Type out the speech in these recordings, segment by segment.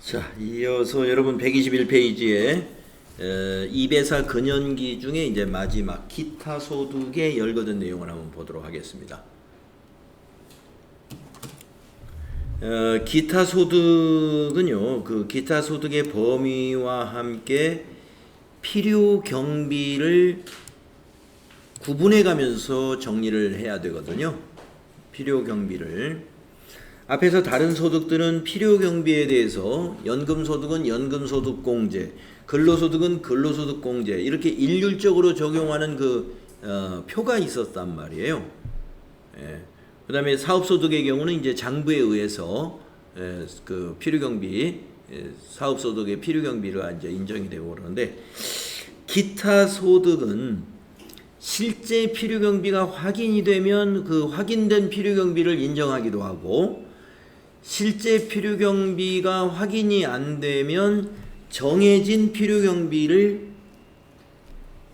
자, 이어서 여러분 121페이지에 이배사 근연기 중에 이제 마지막 기타 소득에 열거된 내용을 한번 보도록 하겠습니다. 기타 소득은요, 그 기타 소득의 범위와 함께 필요 경비를 구분해 가면서 정리를 해야 되거든요. 필요 경비를. 앞에서 다른 소득들은 필요 경비에 대해서 연금소득은 연금소득공제, 근로소득은 근로소득공제 이렇게 일률적으로 적용하는 표가 있었단 말이에요. 그 다음에 사업소득의 경우는 이제 장부에 의해서 그 필요경비, 사업소득의 필요경비가 이제 인정이 되고 그러는데, 기타 소득은 실제 필요경비가 확인이 되면 그 확인된 필요경비를 인정하기도 하고, 실제 필요경비가 확인이 안 되면 정해진 필요경비를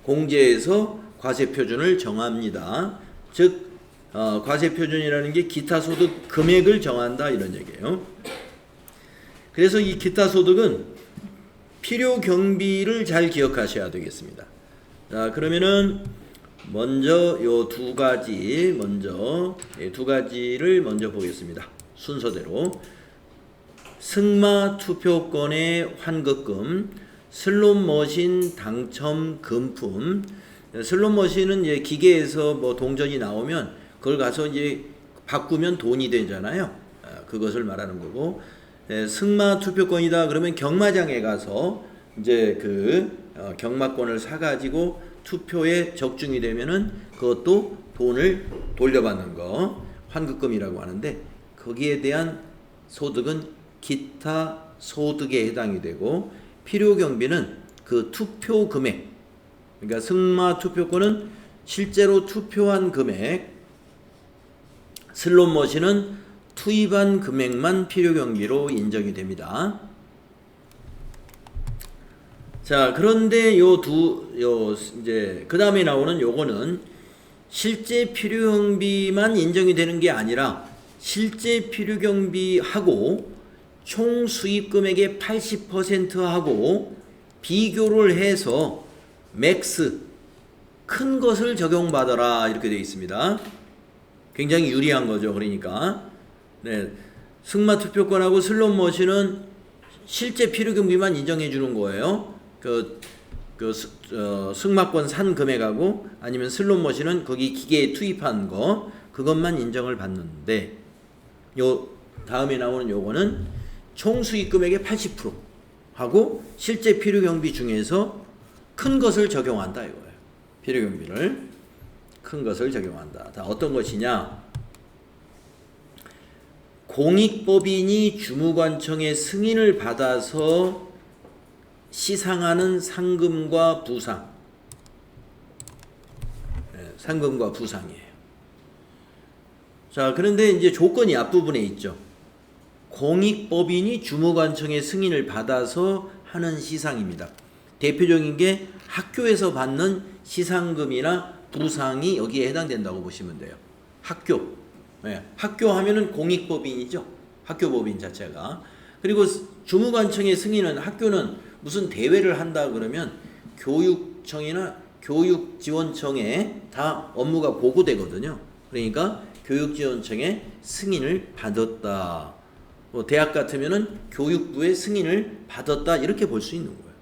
공제해서 과세표준을 정합니다. 즉 과세표준이라는 게 기타 소득 금액을 정한다 이런 얘기예요. 그래서 이 기타 소득은 필요경비를 잘 기억하셔야 되겠습니다. 자, 그러면은 먼저 요 두 가지를 먼저 보겠습니다. 순서대로 승마 투표권의 환급금, 슬롯머신 당첨 금품. 슬롯머신은 이제 기계에서 뭐 동전이 나오면 그걸 가서 이제 바꾸면 돈이 되잖아요. 그것을 말하는 거고, 승마 투표권이다 그러면 경마장에 가서 이제 경마권을 사가지고 투표에 적중이 되면은 그것도 돈을 돌려받는 거 환급금이라고 하는데, 거기에 대한 소득은 기타 소득에 해당이 되고, 필요경비는 그 투표 금액, 그러니까 승마 투표권은 실제로 투표한 금액, 슬롯머신은 투입한 금액만 필요경비로 인정이 됩니다. 자, 그런데 이제 그 다음에 나오는 요거는 실제 필요경비만 인정이 되는 게 아니라 실제 필요경비하고 총 수입금액의 80%하고 비교를 해서 맥스 큰 것을 적용받아라 이렇게 되어 있습니다. 굉장히 유리한 거죠. 그러니까 승마투표권하고 슬롯머신은 실제 필요경비만 인정해 주는 거예요. 승마권 산 금액하고 아니면 슬롯머신은 거기 기계에 투입한 거, 그것만 인정을 받는데, 요 다음에 나오는 요거는 총 수익 금액의 80% 하고 실제 필요경비 중에서 큰 것을 적용한다 이거예요. 필요경비를 큰 것을 적용한다. 다 어떤 것이냐? 공익법인이 주무관청의 승인을 받아서 시상하는 상금과 부상. 상금과 부상이에요. 자, 그런데 이제 조건이 앞부분에 있죠. 공익법인이 주무관청의 승인을 받아서 하는 시상입니다. 대표적인 게 학교에서 받는 시상금이나 부상이 여기에 해당된다고 보시면 돼요. 학교. 학교 하면은 공익법인이죠. 학교법인 자체가. 그리고 주무관청의 승인은, 학교는 무슨 대회를 한다 그러면 교육청이나 교육지원청에 다 업무가 보고되거든요. 그러니까 교육지원청의 승인을 받았다. 대학 같으면은 교육부의 승인을 받았다 이렇게 볼 수 있는 거예요.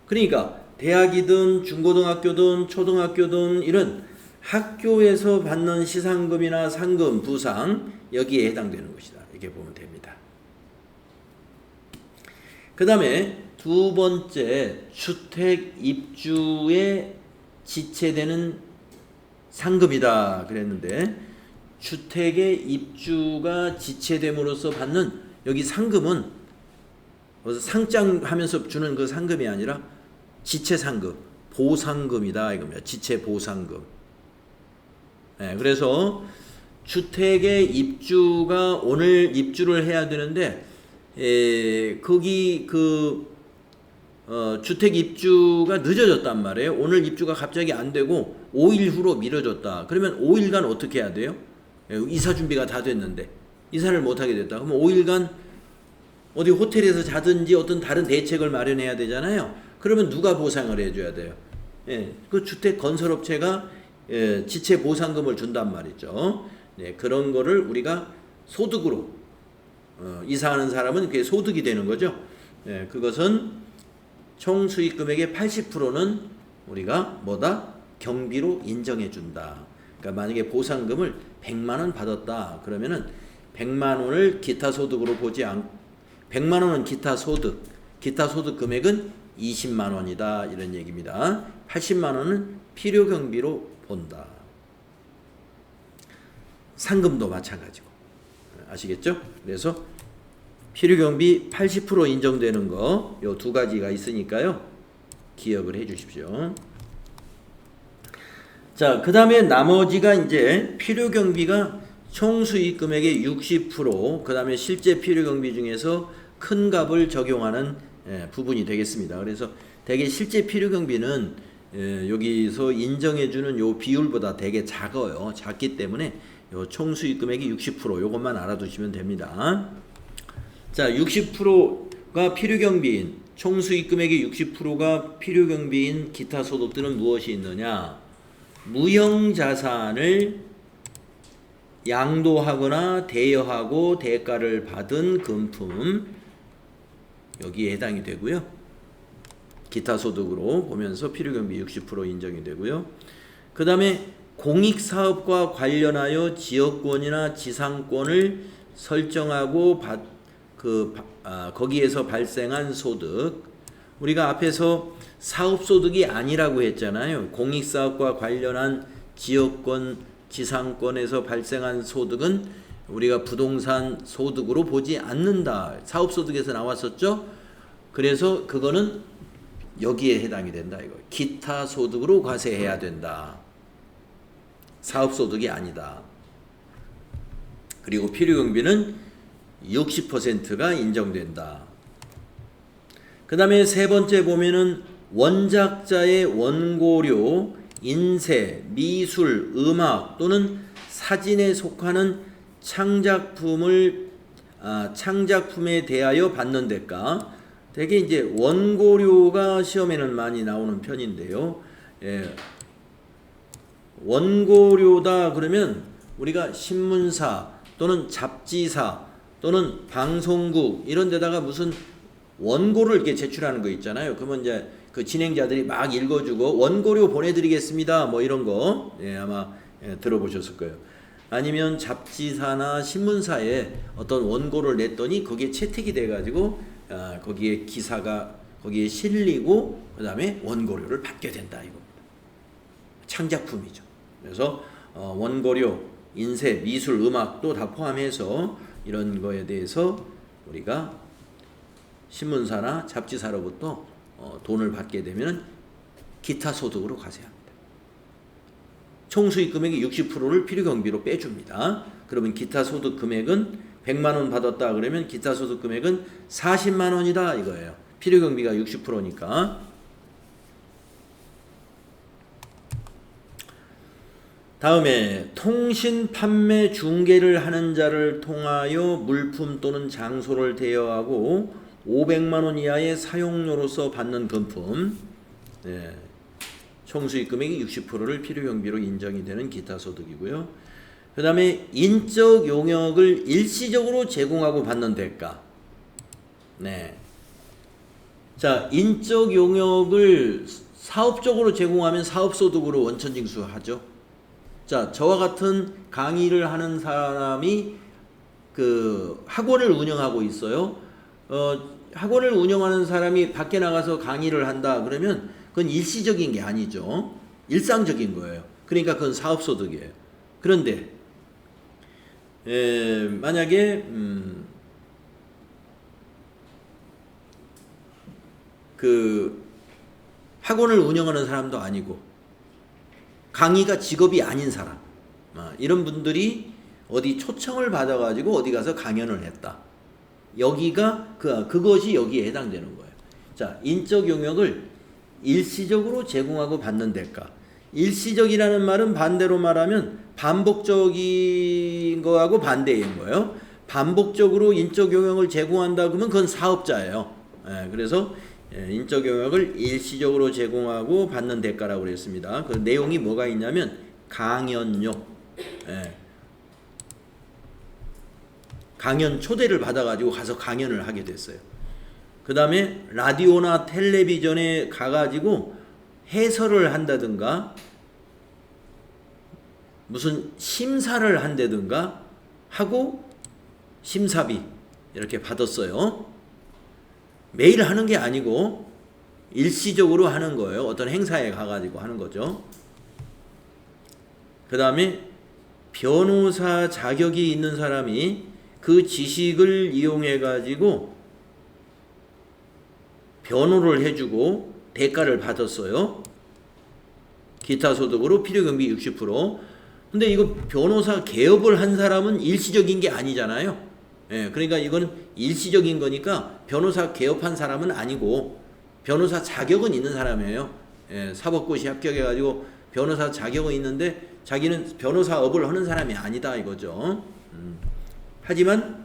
그러니까 대학이든 중고등학교든 초등학교든 이런 학교에서 받는 시상금이나 상금, 부상 여기에 해당되는 것이다. 이렇게 보면 됩니다. 그 다음에 두 번째, 주택 입주에 지체되는 상금이다 그랬는데, 주택의 입주가 지체됨으로써 받는 여기 상금은 상장하면서 주는 그 상금이 아니라 지체상금, 보상금이다 이겁니다. 지체보상금. 그래서 주택의 입주가 오늘 입주를 해야 되는데, 거기 주택 입주가 늦어졌단 말이에요. 오늘 입주가 갑자기 안 되고 5일 후로 미뤄졌다. 그러면 5일간 어떻게 해야 돼요? 이사 준비가 다 됐는데 이사를 못하게 됐다. 그러면 5일간 어디 호텔에서 자든지 어떤 다른 대책을 마련해야 되잖아요. 그러면 누가 보상을 해줘야 돼요? 예, 그 주택 건설업체가 지체 보상금을 준단 말이죠. 네, 그런 거를 우리가 소득으로 이사하는 사람은 그게 소득이 되는 거죠. 예, 그것은 총 수익 금액의 80%는 우리가 뭐다? 경비로 인정해 준다. 그러니까 만약에 보상금을 100만 원 받았다. 그러면은 100만 원을 기타 소득으로 보지 않고 100만 원은 기타 소득 금액은 20만 원이다. 이런 얘기입니다. 80만 원은 필요 경비로 본다. 상금도 마찬가지고. 아시겠죠? 그래서 필요 경비 80% 인정되는 거 요 두 가지가 있으니까요. 기억을 해 주십시오. 자, 그다음에 나머지가 이제 필요 경비가 총 수익 금액의 60%, 그다음에 실제 필요 경비 중에서 큰 값을 적용하는 부분이 되겠습니다. 그래서 대개 실제 필요 경비는 여기서 인정해 주는 요 비율보다 되게 작아요. 작기 때문에 요 총 수익 금액이 60% 요것만 알아두시면 됩니다. 자, 60%가 필요 경비인 총 수익 금액의 60%가 필요 경비인 기타 소득들은 무엇이 있느냐? 무형 자산을 양도하거나 대여하고 대가를 받은 금품 여기에 해당이 되고요. 기타 소득으로 보면서 필요 경비 60% 인정이 되고요. 그 다음에 공익사업과 관련하여 지역권이나 지상권을 설정하고 거기에서 발생한 소득, 우리가 앞에서 사업소득이 아니라고 했잖아요. 공익사업과 관련한 지역권, 지상권에서 발생한 소득은 우리가 부동산 소득으로 보지 않는다. 사업소득에서 나왔었죠. 그래서 그거는 여기에 해당이 된다. 이거 기타 소득으로 과세해야 된다. 사업소득이 아니다. 그리고 필요경비는 60%가 인정된다. 그 다음에 세 번째 보면은 원작자의 원고료, 인쇄, 미술, 음악 또는 사진에 속하는 창작품에 대하여 받는 대가. 되게 이제 원고료가 시험에는 많이 나오는 편인데요. 예. 원고료다 그러면 우리가 신문사 또는 잡지사 또는 방송국 이런 데다가 무슨 원고를 이렇게 제출하는 거 있잖아요. 그러면 이제 그 진행자들이 막 읽어주고 원고료 보내드리겠습니다. 뭐 이런 거 아마 들어보셨을 거예요. 아니면 잡지사나 신문사에 어떤 원고를 냈더니 거기에 채택이 돼가지고 거기에 기사가 거기에 실리고 그 다음에 원고료를 받게 된다 이겁니다. 창작품이죠. 그래서 원고료, 인쇄, 미술, 음악도 다 포함해서 이런 거에 대해서 우리가 신문사나 잡지사로부터 돈을 받게 되면 기타 소득으로 과세합니다. 총수익 금액의 60%를 필요경비로 빼줍니다. 그러면 기타 소득 금액은 100만 원 받았다 그러면 기타 소득 금액은 40만 원이다 이거예요. 필요경비가 60%니까. 다음에 통신 판매 중개를 하는 자를 통하여 물품 또는 장소를 대여하고 500만 원 이하의 사용료로서 받는 금품, 총수익 금액의 60%를 필요경비로 인정이 되는 기타 소득이고요. 그 다음에 인적 용역을 일시적으로 제공하고 받는 대가. 자, 인적 용역을 사업적으로 제공하면 사업소득으로 원천징수하죠. 자, 저와 같은 강의를 하는 사람이 그 학원을 운영하고 있어요. 학원을 운영하는 사람이 밖에 나가서 강의를 한다 그러면 그건 일시적인 게 아니죠. 일상적인 거예요. 그러니까 그건 사업소득이에요. 그런데 만약에 그 학원을 운영하는 사람도 아니고 강의가 직업이 아닌 사람, 이런 분들이 어디 초청을 받아가지고 어디 가서 강연을 했다. 여기가 그것이 여기에 해당되는 거예요. 자, 인적 용역을 일시적으로 제공하고 받는 대가. 일시적이라는 말은 반대로 말하면 반복적인 거하고 반대인 거예요. 반복적으로 인적 용역을 제공한다 그러면 그건 사업자예요. 그래서 인적 용역을 일시적으로 제공하고 받는 대가라고 그랬습니다. 그 내용이 뭐가 있냐면 강연료, 강연 초대를 받아가지고 가서 강연을 하게 됐어요. 그 다음에 라디오나 텔레비전에 가가지고 해설을 한다든가 무슨 심사를 한다든가 하고 심사비 이렇게 받았어요. 매일 하는 게 아니고 일시적으로 하는 거예요. 어떤 행사에 가가지고 하는 거죠. 그 다음에 변호사 자격이 있는 사람이 그 지식을 이용해가지고 변호를 해주고 대가를 받았어요. 기타 소득으로 필요경비 60%. 근데 이거 변호사 개업을 한 사람은 일시적인 게 아니잖아요. 그러니까 이건 일시적인 거니까 변호사 개업한 사람은 아니고 변호사 자격은 있는 사람이에요. 사법고시 합격해가지고 변호사 자격은 있는데 자기는 변호사업을 하는 사람이 아니다 이거죠. 하지만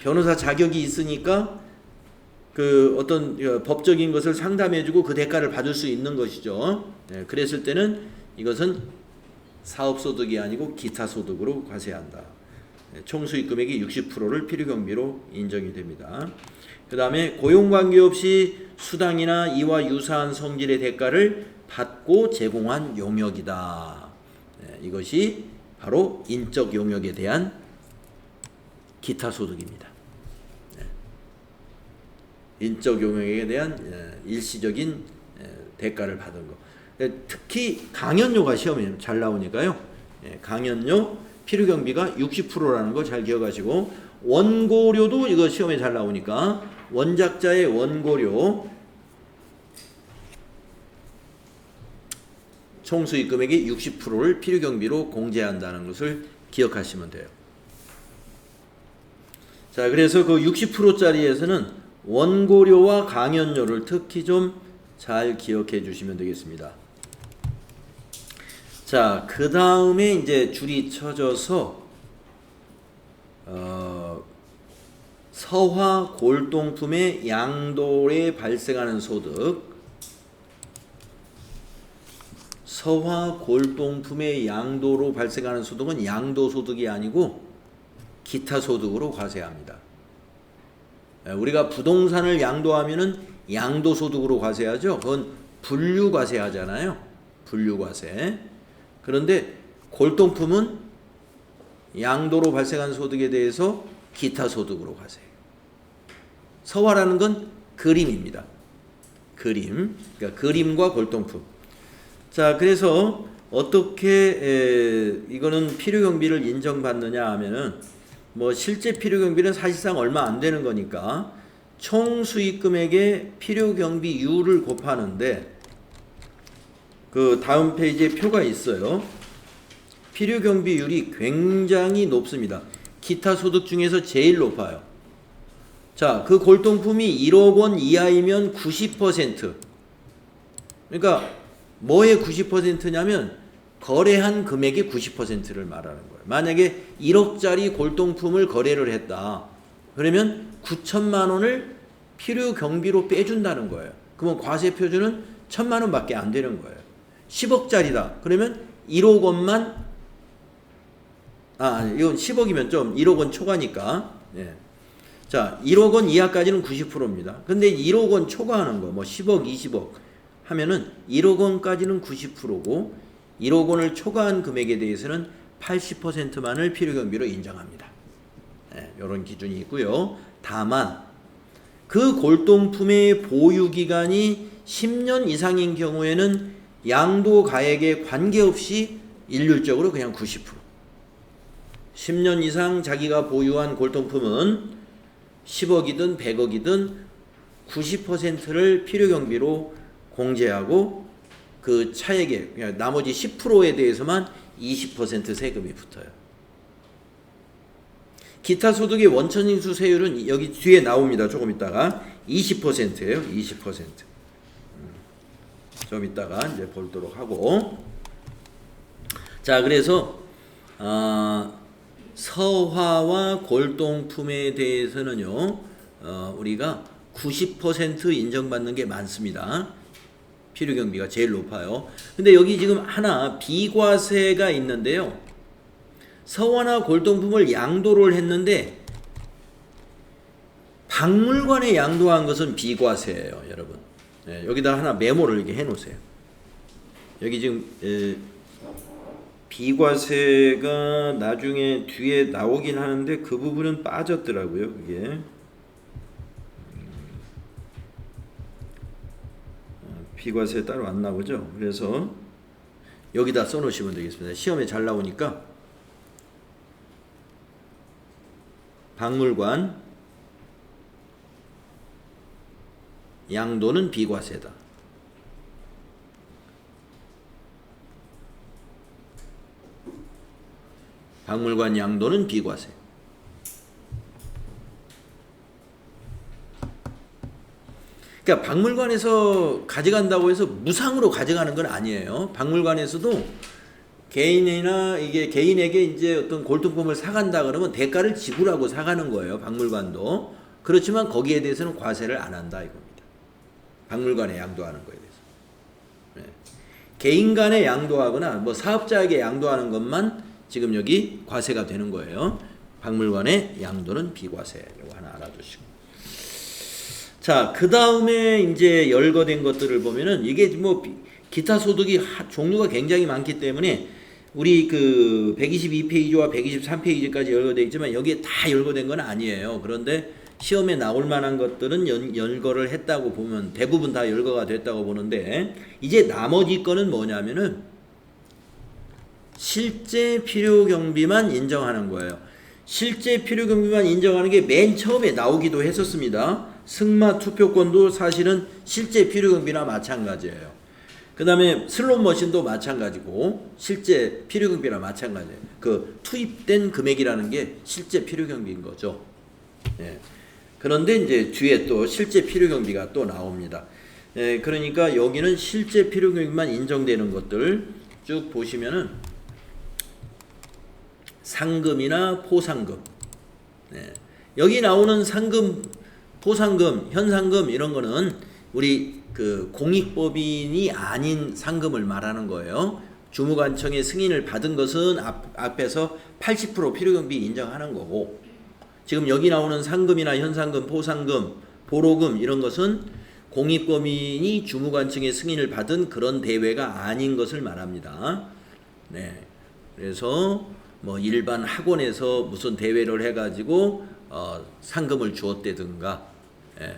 변호사 자격이 있으니까 그 어떤 법적인 것을 상담해주고 그 대가를 받을 수 있는 것이죠. 그랬을 때는 이것은 사업소득이 아니고 기타소득으로 과세한다. 총수익 금액의 60%를 필요경비로 인정이 됩니다. 그 다음에 고용관계 없이 수당이나 이와 유사한 성질의 대가를 받고 제공한 용역이다. 이것이 바로 인적 용역에 대한 기타소득입니다. 인적 용역에 대한 일시적인 대가를 받은 거. 특히 강연료가 시험에 잘 나오니까요. 강연료 필요경비가 60%라는 거 잘 기억하시고, 원고료도 이거 시험에 잘 나오니까 원작자의 원고료 총수익 금액의 60%를 필요경비로 공제한다는 것을 기억하시면 돼요. 자, 그래서 그 60%짜리에서는 원고료와 강연료를 특히 좀 잘 기억해 주시면 되겠습니다. 자, 그 다음에 이제 줄이 쳐져서 서화 골동품의 양도에 발생하는 소득, 서화 골동품의 양도로 발생하는 소득은 양도소득이 아니고 기타소득으로 과세합니다. 우리가 부동산을 양도하면은 양도소득으로 과세하죠. 그건 분류과세 하잖아요. 분류과세. 그런데 골동품은 양도로 발생한 소득에 대해서 기타소득으로 과세해요. 서화라는 건 그림입니다. 그림. 그러니까 그림과 골동품. 자, 그래서 어떻게 이거는 필요경비를 인정받느냐 하면은 뭐 실제 필요경비는 사실상 얼마 안 되는 거니까 총 수익금액의 필요경비율을 곱하는데 그 다음 페이지에 표가 있어요. 필요경비율이 굉장히 높습니다. 기타 소득 중에서 제일 높아요. 자, 그 골동품이 1억 원 이하이면 90%. 그러니까 뭐의 90%냐면 거래한 금액의 90%를 말하는 거예요. 만약에 1억짜리 골동품을 거래를 했다. 그러면 9천만 원을 필요 경비로 빼준다는 거예요. 그러면 과세 표준은 1,000만 원밖에 안 되는 거예요. 10억짜리다. 그러면 1억 원만, 이건 10억이면 좀 1억 원 초과니까. 자, 1억 원 이하까지는 90%입니다. 근데 1억 원 초과하는 거, 뭐 10억, 20억 하면은 1억 원까지는 90%고 1억 원을 초과한 금액에 대해서는 80%만을 필요경비로 인정합니다. 이런 기준이 있고요. 다만 그 골동품의 보유기간이 10년 이상인 경우에는 양도 가액에 관계없이 일률적으로 그냥 90%. 10년 이상 자기가 보유한 골동품은 10억이든 100억이든 90%를 필요경비로 공제하고 그 차액에 나머지 10%에 대해서만 20% 세금이 붙어요. 기타 소득의 원천징수 세율은 여기 뒤에 나옵니다. 조금 있다가 20%예요. 20%. 좀 있다가 이제 보도록 하고. 자, 그래서 서화와 골동품에 대해서는요, 우리가 90% 인정받는 게 많습니다. 필요경비가 제일 높아요. 근데 여기 지금 하나 비과세가 있는데요. 서화나 골동품을 양도를 했는데 박물관에 양도한 것은 비과세예요, 여러분. 네, 여기다 하나 메모를 이렇게 해놓으세요. 여기 지금 비과세가 나중에 뒤에 나오긴 하는데 그 부분은 빠졌더라고요, 그게. 비과세 따로 안 나오죠. 그래서 여기다 써놓으시면 되겠습니다. 시험에 잘 나오니까 박물관 양도는 비과세다. 박물관 양도는 비과세. 그러니까 박물관에서 가져간다고 해서 무상으로 가져가는 건 아니에요. 박물관에서도 개인이나 이게 개인에게 이제 어떤 골동품을 사간다 그러면 대가를 지불하고 사가는 거예요. 박물관도. 그렇지만 거기에 대해서는 과세를 안 한다 이겁니다. 박물관에 양도하는 거에 대해서. 네. 개인 간에 양도하거나 뭐 사업자에게 양도하는 것만 지금 여기 과세가 되는 거예요. 박물관의 양도는 비과세. 이거 하나 알아두시고. 자, 그 다음에 이제 열거된 것들을 보면은 이게 뭐 기타 소득이 종류가 굉장히 많기 때문에 우리 그 122페이지와 123페이지까지 열거되어 있지만 여기에 다 열거된 건 아니에요. 그런데 시험에 나올 만한 것들은 열거를 했다고 보면 대부분 다 열거가 됐다고 보는데 이제 나머지 거는 뭐냐면은 실제 필요 경비만 인정하는 거예요. 실제 필요 경비만 인정하는 게 맨 처음에 나오기도 했었습니다. 승마 투표권도 사실은 실제 필요 경비나 마찬가지예요. 그 다음에 슬롯 머신도 마찬가지고 실제 필요 경비나 마찬가지예요. 그 투입된 금액이라는 게 실제 필요 경비인 거죠. 예. 그런데 이제 뒤에 또 실제 필요 경비가 또 나옵니다. 예, 그러니까 여기는 실제 필요 경비만 인정되는 것들 쭉 보시면은 상금이나 포상금, 예. 여기 나오는 상금, 포상금, 현상금 이런 거는 우리 그 공익법인이 아닌 상금을 말하는 거예요. 주무관청의 승인을 받은 것은 앞에서 80% 필요경비 인정하는 거고 지금 여기 나오는 상금이나 현상금, 포상금, 보로금 이런 것은 공익법인이 주무관청의 승인을 받은 그런 대회가 아닌 것을 말합니다. 네, 그래서 뭐 일반 학원에서 무슨 대회를 해가지고 상금을 주었다든가, 예.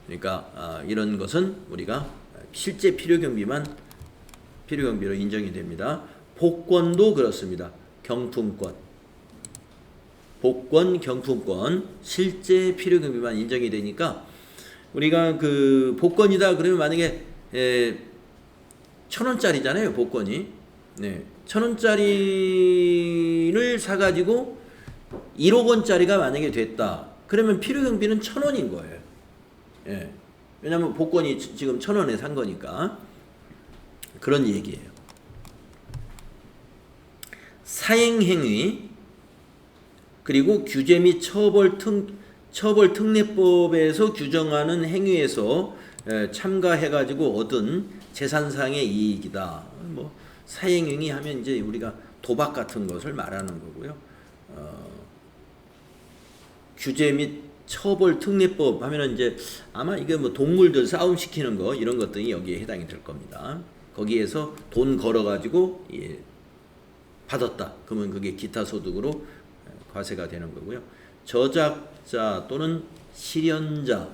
그러니까 이런 것은 우리가 실제 필요경비만 필요경비로 인정이 됩니다. 복권도 그렇습니다. 경품권, 복권, 경품권 실제 필요경비만 인정이 되니까 우리가 그 복권이다 그러면 만약에 1,000원짜리잖아요. 복권이. 네. 1,000원짜리를 사가지고 1억 원짜리가 만약에 됐다. 그러면 필요경비는 1,000원인 거예요. 예. 왜냐하면 복권이 지금 1,000원에 산 거니까. 그런 얘기예요. 사행행위 그리고 규제 및 처벌특례법에서 규정하는 행위에서 참가해가지고 얻은 재산상의 이익이다. 뭐 사행행위 하면 이제 우리가 도박 같은 것을 말하는 거고요. 규제 및 처벌특례법 하면은 이제 아마 이게 뭐 동물들 싸움 시키는 거 이런 것들이 여기에 해당이 될 겁니다. 거기에서 돈 걸어가지고 받았다. 그러면 그게 기타 소득으로 과세가 되는 거고요. 저작자 또는 실현자,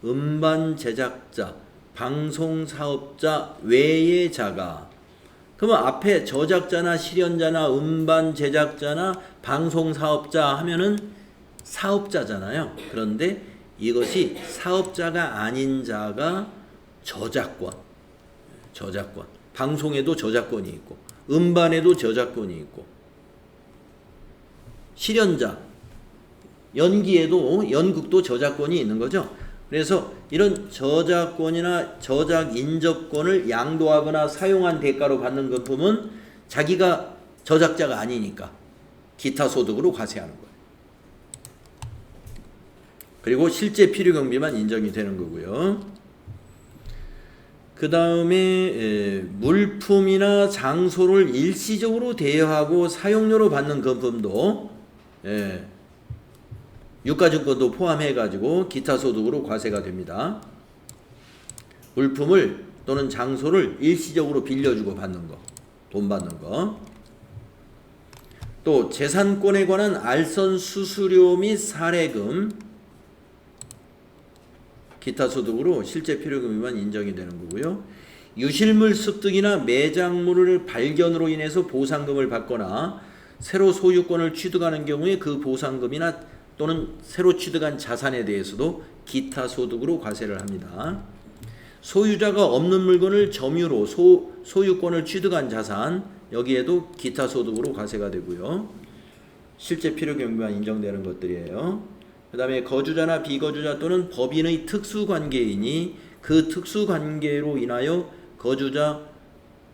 음반 제작자, 방송 사업자 외의 자가 그러면 앞에 저작자나 실현자나 음반 제작자나 방송 사업자 하면은 사업자잖아요. 그런데 이것이 사업자가 아닌 자가 저작권, 방송에도 저작권이 있고 음반에도 저작권이 있고 실현자, 연기에도 연극도 저작권이 있는 거죠. 그래서 이런 저작권이나 저작 인접권을 양도하거나 사용한 대가로 받는 금품은 자기가 저작자가 아니니까 기타 소득으로 과세하는 거예요. 그리고 실제 필요 경비만 인정이 되는 거고요. 그 다음에 물품이나 장소를 일시적으로 대여하고 사용료로 받는 금품도 유가증권도 포함해 가지고 기타 소득으로 과세가 됩니다. 물품을 또는 장소를 일시적으로 빌려주고 받는 거, 돈 받는 거. 또 재산권에 관한 알선 수수료 및 사례금, 기타 소득으로 실제 필요금만 인정이 되는 거고요. 유실물 습득이나 매장물을 발견으로 인해서 보상금을 받거나 새로 소유권을 취득하는 경우에 그 보상금이나 또는 새로 취득한 자산에 대해서도 기타 소득으로 과세를 합니다. 소유자가 없는 물건을 점유로 소유권을 취득한 자산, 여기에도 기타 소득으로 과세가 되고요. 실제 필요 경비만 인정되는 것들이에요. 그 다음에 거주자나 비거주자 또는 법인의 특수관계인이 그 특수관계로 인하여 거주자,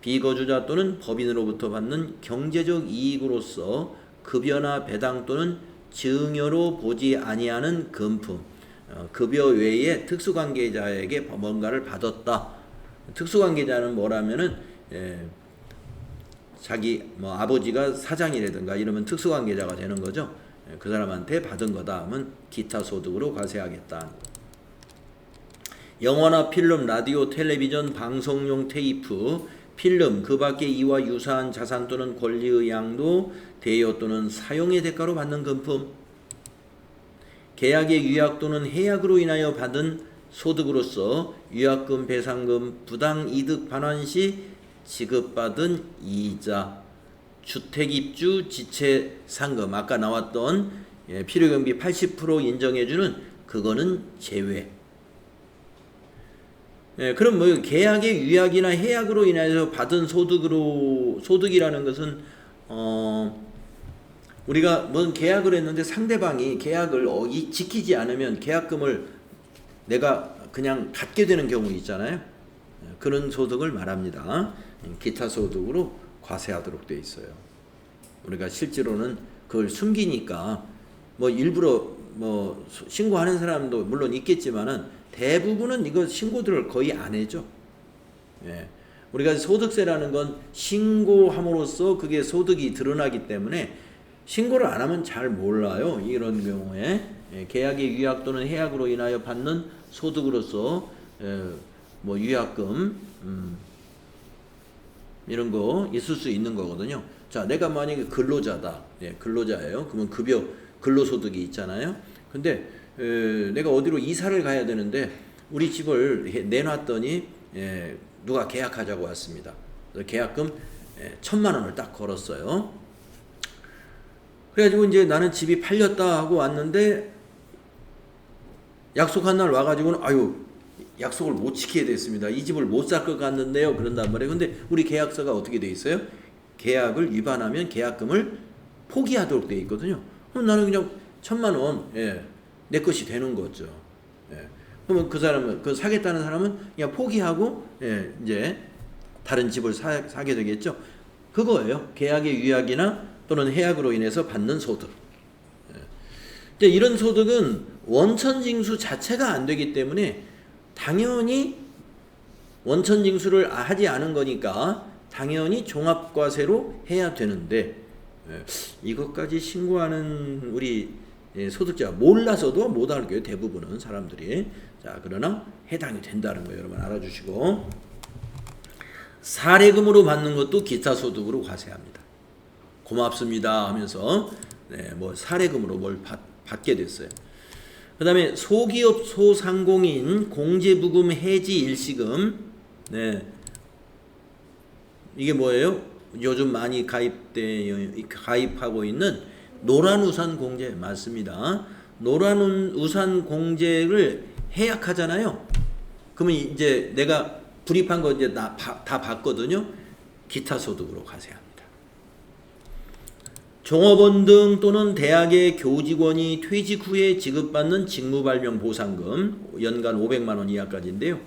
비거주자 또는 법인으로부터 받는 경제적 이익으로서 급여나 배당 또는 증여로 보지 아니하는 금품, 급여 외에 특수관계자에게 뭔가를 받았다. 특수관계자는 뭐라면은 자기 뭐 아버지가 사장이라든가 이러면 특수관계자가 되는 거죠. 그 사람한테 받은 거다 하면 기타 소득으로 과세하겠다. 영화나 필름, 라디오, 텔레비전, 방송용 테이프, 필름, 그 밖에 이와 유사한 자산 또는 권리의 양도 대여 또는 사용의 대가로 받는 금품, 계약의 유약 또는 해약으로 인하여 받은 소득으로서 유약금, 배상금, 부당이득 반환 시 지급받은 이자, 주택입주 지체상금, 아까 나왔던 필요경비 80% 인정해주는 그거는 제외. 그럼 뭐 계약의 유약이나 해약으로 인해서 받은 소득이라는 것은 우리가 뭔 계약을 했는데 상대방이 계약을 지키지 않으면 계약금을 내가 그냥 갖게 되는 경우 있잖아요. 그런 소득을 말합니다. 기타 소득으로 과세하도록 되어 있어요. 우리가 실제로는 그걸 숨기니까 뭐 일부러 뭐 신고하는 사람도 물론 있겠지만은 대부분은 이거 신고들을 거의 안 해죠. 우리가 소득세라는 건 신고함으로써 그게 소득이 드러나기 때문에 신고를 안 하면 잘 몰라요. 이런 경우에 계약의 유약 또는 해약으로 인하여 받는 소득으로서 뭐 유약금 이런 거 있을 수 있는 거거든요. 자, 내가 만약에 근로자다. 근로자예요. 그러면 급여 근로소득이 있잖아요. 근데 내가 어디로 이사를 가야 되는데 우리 집을 내놨더니 누가 계약하자고 왔습니다. 계약금 1,000만 원을 딱 걸었어요. 그래가지고 이제 나는 집이 팔렸다 하고 왔는데 약속한 날 와가지고는 아유 약속을 못 지키게 됐습니다. 이 집을 못 살 것 같는데요. 그런단 말이에요. 근데 우리 계약서가 어떻게 돼 있어요? 계약을 위반하면 계약금을 포기하도록 돼 있거든요. 그럼 나는 그냥 1,000만 원 내 것이 되는 거죠. 그러면 그 사람은 그 사겠다는 사람은 그냥 포기하고 이제 다른 집을 사게 되겠죠. 그거예요. 계약의 유약이나 또는 해약으로 인해서 받는 소득. 이런 소득은 원천징수 자체가 안 되기 때문에 당연히 원천징수를 하지 않은 거니까 당연히 종합과세로 해야 되는데 이것까지 신고하는 우리 소득자가 몰라서도 못할 거예요. 대부분은 사람들이. 자, 그러나 해당이 된다는 거 여러분 알아주시고, 사례금으로 받는 것도 기타 소득으로 과세합니다. 고맙습니다 하면서 뭐 사례금으로 뭘 받게 됐어요. 그 다음에 소기업 소상공인 공제부금 해지 일시금. 이게 뭐예요? 요즘 많이 가입하고 있는 노란우산 공제 맞습니다. 노란우산 공제를 해약하잖아요. 그러면 이제 내가 불입한 거 이제 다 받거든요. 기타 소득으로 과세합니다. 종업원 등 또는 대학의 교직원이 퇴직 후에 지급받는 직무발병 보상금 연간 500만 원 이하까지인데요.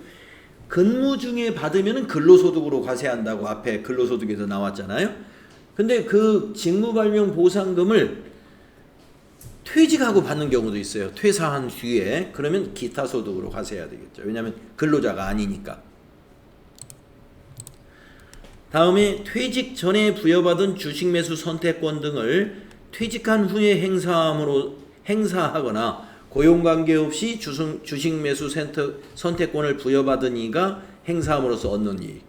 근무 중에 받으면 근로소득으로 과세한다고 앞에 근로소득에서 나왔잖아요. 근데 그 직무발명 보상금을 퇴직하고 받는 경우도 있어요. 퇴사한 뒤에. 그러면 기타 소득으로 과세해야 되겠죠. 왜냐하면 근로자가 아니니까. 다음에 퇴직 전에 부여받은 주식 매수 선택권 등을 퇴직한 후에 행사하거나 고용관계 없이 주식 매수 선택권을 부여받은 이가 행사함으로써 얻는 이익.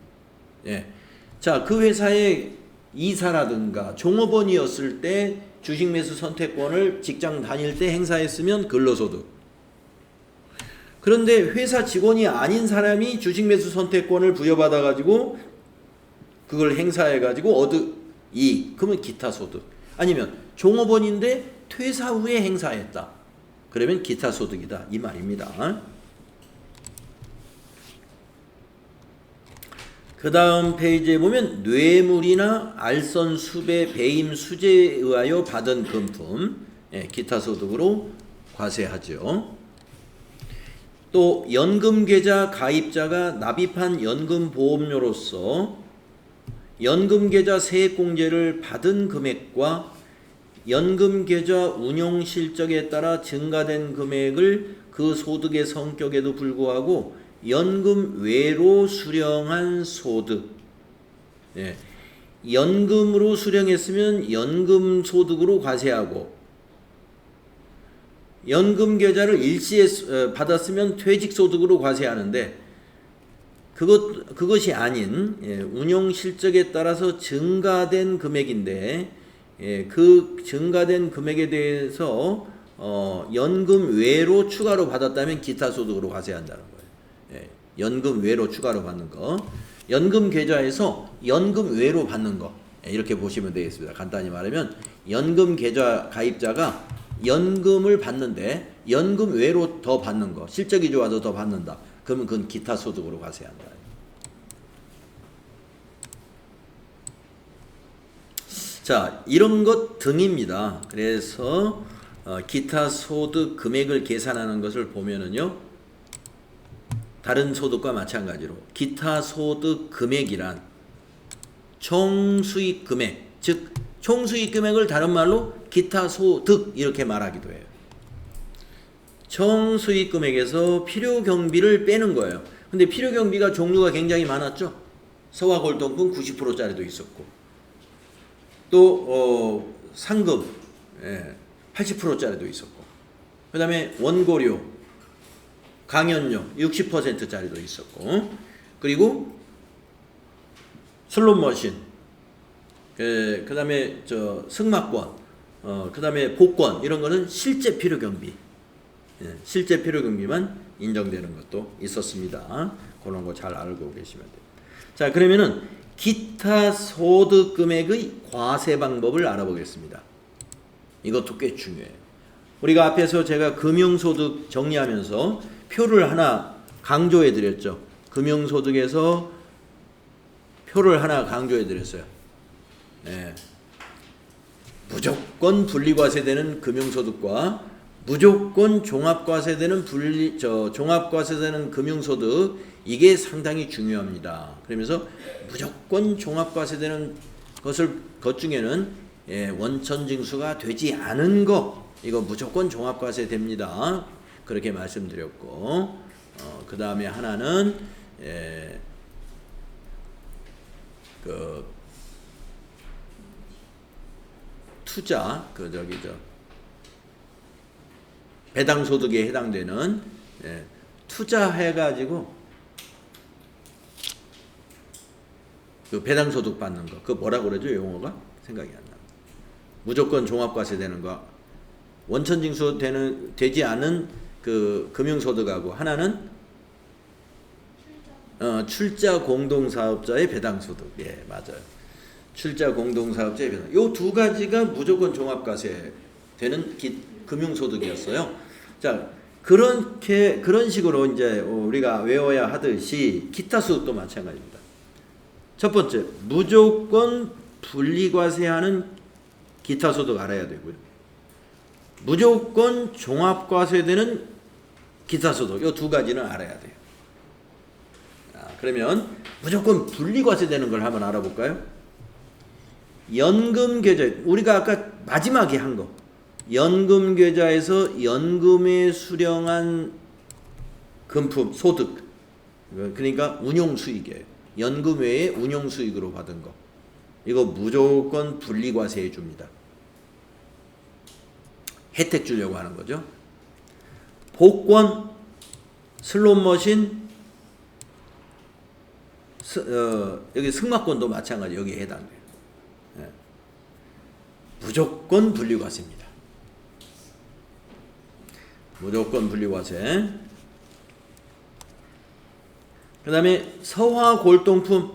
예. 자, 그 회사의 이사라든가 종업원이었을 때 주식 매수 선택권을 직장 다닐 때 행사했으면 근로소득. 그런데 회사 직원이 아닌 사람이 주식 매수 선택권을 부여받아 가지고 그걸 행사해 가지고 얻은 이익, 그러면 기타 소득. 아니면 종업원인데 퇴사 후에 행사했다. 그러면 기타 소득이다 이 말입니다. 그 다음 페이지에 보면 뇌물이나 알선, 수배, 배임, 수재에 의하여 받은 금품, 기타 소득으로 과세하죠. 또 연금계좌 가입자가 납입한 연금보험료로서 연금계좌 세액공제를 받은 금액과 연금계좌 운용 실적에 따라 증가된 금액을 그 소득의 성격에도 불구하고 연금 외로 수령한 소득. 예. 연금으로 수령했으면 연금 소득으로 과세하고 연금 계좌를 일시에 받았으면 퇴직 소득으로 과세하는데 그것이 아닌 운용 실적에 따라서 증가된 금액인데 그 증가된 금액에 대해서 연금 외로 추가로 받았다면 기타 소득으로 과세한다는 거예요. 연금 외로 추가로 받는 거, 연금 계좌에서 연금 외로 받는 거, 이렇게 보시면 되겠습니다. 간단히 말하면 연금 계좌 가입자가 연금을 받는데 연금 외로 더 받는 거, 실적이 좋아서 더 받는다. 그러면 그건 기타 소득으로 과세한다. 자, 이런 것 등입니다. 그래서 기타 소득 금액을 계산하는 것을 보면은요, 다른 소득과 마찬가지로 기타 소득 금액이란 총수익 금액, 즉 총수익 금액을 다른 말로 기타 소득 이렇게 말하기도 해요. 총수익 금액에서 필요경비를 빼는 거예요. 근데 필요경비가 종류가 굉장히 많았죠. 서화골동품 90%짜리도 있었고 또 상금 80%짜리도 있었고 그 다음에 원고료 강연료 60%짜리도 있었고 그리고 슬롯머신 그 다음에 승마권 그 다음에 복권 이런 거는 실제 필요경비 실제 필요경비만 인정되는 것도 있었습니다. 그런 거 잘 알고 계시면 돼요. 자, 그러면은 기타 소득 금액의 과세 방법을 알아보겠습니다. 이것도 꽤 중요해요. 우리가 앞에서 제가 금융소득 정리하면서 표를 하나 강조해 드렸죠. 금융소득에서 표를 하나 강조해 드렸어요. 무조건 분리과세되는 금융소득과 무조건 종합과세되는 종합과세되는 금융소득, 이게 상당히 중요합니다. 그러면서 무조건 종합과세되는 것 중에는 원천징수가 되지 않은 거, 이거 무조건 종합과세 됩니다. 그렇게 말씀드렸고, 그 다음에 하나는 투자, 배당소득에 해당되는 투자해가지고 그 배당소득 받는 거, 그거 뭐라고 그러죠? 용어가 생각이 안 나. 무조건 종합과세 되는 거, 원천징수 되지 않은 그 금융소득하고 하나는 출자 공동사업자의 배당소득. 예, 맞아요. 출자 공동사업자의 배당. 요 두 가지가 무조건 종합과세 되는 금융소득이었어요. 자, 그런 식으로 이제 우리가 외워야 하듯이 기타 소득도 마찬가지입니다. 첫 번째, 무조건 분리과세하는 기타 소득 알아야 되고요. 무조건 종합과세되는 기타 소득, 이 두 가지는 알아야 돼요. 그러면 무조건 분리과세되는 걸 한번 알아볼까요? 연금 계좌, 우리가 아까 마지막에 한 거, 연금 계좌에서 연금에 수령한 금품, 소득, 그러니까 운용 수익이에요. 연금 외에 운용 수익으로 받은 거, 이거 무조건 분리과세해 줍니다. 혜택 주려고 하는 거죠. 복권, 슬롯머신, 여기 승마권도 마찬가지, 여기에 해당돼요. 예. 무조건 분리과세입니다. 무조건 분리과세. 그 다음에 서화골동품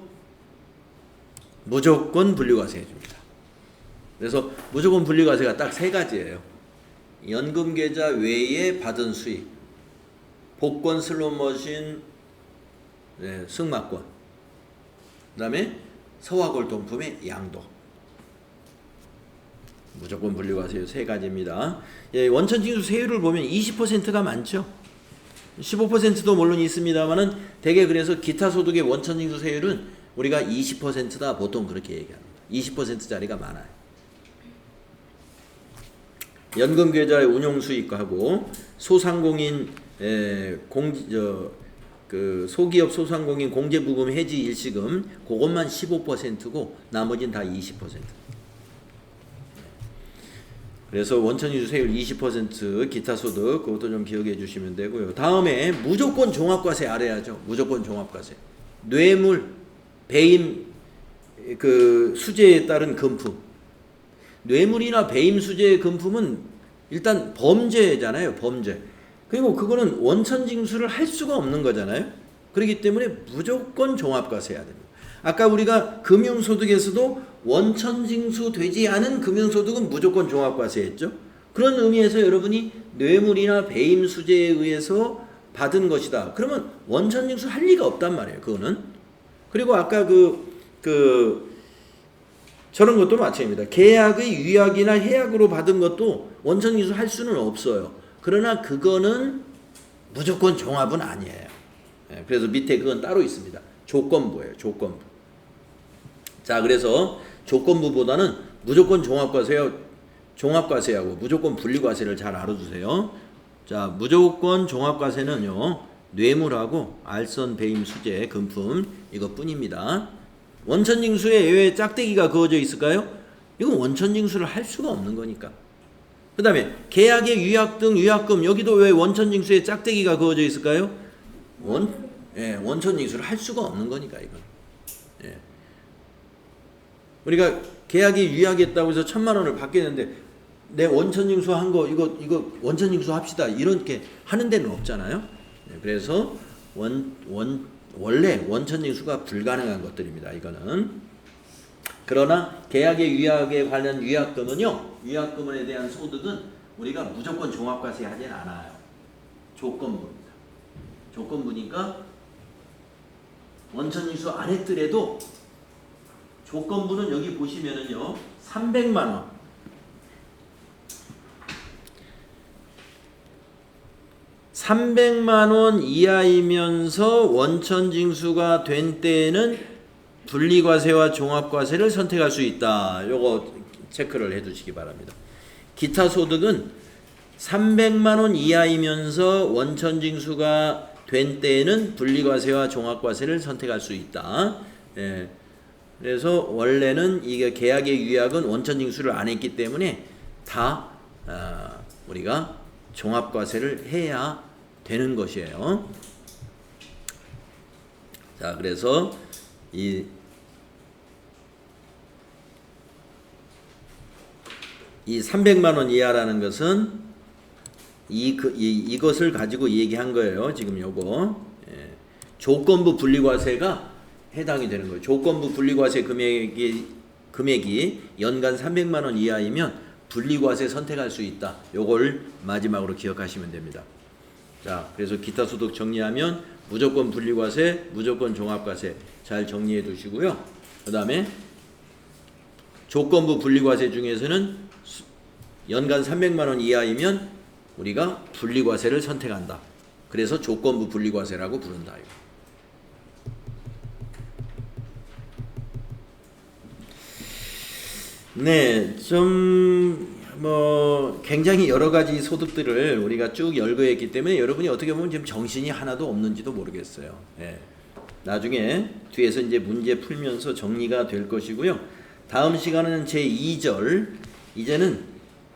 무조건 분리과세 해줍니다. 그래서 무조건 분리과세가 딱 세 가지예요. 연금계좌 외에 받은 수익, 복권, 슬롯머신, 네, 승마권, 그 다음에 서화골동품의 양도, 무조건 분리과세 세 가지입니다. 예, 원천징수 세율을 보면 20%가 많죠. 15%도 물론 있습니다만은 대개 그래서 기타 소득의 원천징수 세율은 우리가 20%다 보통 그렇게 얘기합니다. 20%짜리가 많아요. 연금계좌의 운용수익하고 소상공인 소기업 소상공인 공제부금 해지 일시금 그것만 15%고 나머지는 다 20%. 그래서 원천징수 세율 20% 기타 소득 그것도 좀 기억해 주시면 되고요. 다음에 무조건 종합과세 알아야죠. 무조건 종합과세. 뇌물, 배임, 수재에 따른 금품. 뇌물이나 배임, 수재, 금품은 일단 범죄잖아요. 범죄. 그리고 그거는 원천징수를 할 수가 없는 거잖아요. 그렇기 때문에 무조건 종합과세 해야 됩니다. 아까 우리가 금융소득에서도 원천징수 되지 않은 금융소득은 무조건 종합과세 했죠. 그런 의미에서 여러분이 뇌물이나 배임, 수재에 의해서 받은 것이다. 그러면 원천징수 할 리가 없단 말이에요. 그거는. 그리고 아까 저런 것도 마찬가지입니다. 계약의 위약이나 해약으로 받은 것도 원천징수 할 수는 없어요. 그러나 그거는 무조건 종합은 아니에요. 그래서 밑에 그건 따로 있습니다. 조건부예요. 조건부. 자, 그래서 조건부보다는 무조건 종합과세하고 무조건 분리과세를 잘 알아두세요. 자, 무조건 종합과세는요, 뇌물하고 알선, 배임, 수재, 금품 이것뿐입니다. 원천징수에 왜 짝대기가 그어져 있을까요? 이건 원천징수를 할 수가 없는 거니까. 그 다음에 계약의 위약 등 위약금, 여기도 왜 원천징수에 짝대기가 그어져 있을까요? 원천징수를 할 수가 없는 거니까 이건. 예. 우리가 계약이 위약했다고 해서 1,000만 원을 받겠는데 내 원천징수 한 거 이거 원천징수 합시다 이렇게 하는 데는 없잖아요. 예. 그래서 원래 원천징수가 불가능한 것들입니다. 이거는. 그러나 계약의 위약에 관련 위약금은요, 위약금에 대한 소득은 우리가 무조건 종합과세 하진 않아요. 조건부입니다. 조건부니까 원천징수 안 했더라도 조건부는 여기 보시면은요, 300만 원. 300만 원 이하이면서 원천징수가 된 때에는 분리과세와 종합과세를 선택할 수 있다. 요거 체크를 해 두시기 바랍니다. 기타 소득은 300만 원 이하이면서 원천징수가 된 때에는 분리과세와 종합과세를 선택할 수 있다. 예. 그래서 원래는 이게 계약의 위약은 원천징수를 안 했기 때문에 다 우리가 종합과세를 해야 되는 것이에요. 자, 그래서 이 300만 원 이하라는 것은 이것을 가지고 얘기한 거예요. 지금 요거. 예. 조건부 분리과세가 해당이 되는 거예요. 조건부 분리과세 금액이 연간 300만 원 이하이면 분리과세 선택할 수 있다. 요걸 마지막으로 기억하시면 됩니다. 자, 그래서 기타 소득 정리하면 무조건 분리과세, 무조건 종합과세 잘 정리해 두시고요. 그 다음에 조건부 분리과세 중에서는 연간 300만 원 이하이면 우리가 분리과세를 선택한다. 그래서 조건부 분리과세라고 부른다. 네, 좀 뭐 굉장히 여러 가지 소득들을 우리가 쭉 열거했기 때문에 여러분이 어떻게 보면 지금 정신이 하나도 없는지도 모르겠어요. 예. 나중에 뒤에서 이제 문제 풀면서 정리가 될 것이고요. 다음 시간은 제 2절, 이제는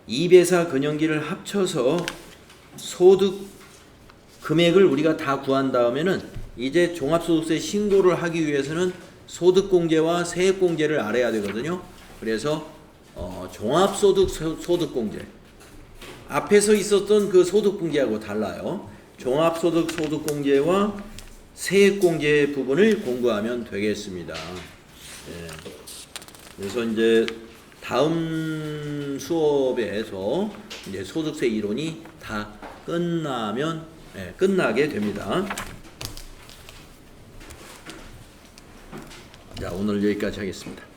2배사 근영기를 합쳐서 소득 금액을 우리가 다 구한 다음에는 이제 종합소득세 신고를 하기 위해서는 소득공제와 세액공제를 알아야 되거든요. 그래서 종합소득 소득공제, 앞에서 있었던 그 소득공제하고 달라요. 종합소득 소득공제와 세액공제 부분을 공부하면 되겠습니다. 예. 그래서 이제 다음 수업에서 이제 소득세 이론이 다 끝나면 끝나게 됩니다. 자, 오늘 여기까지 하겠습니다.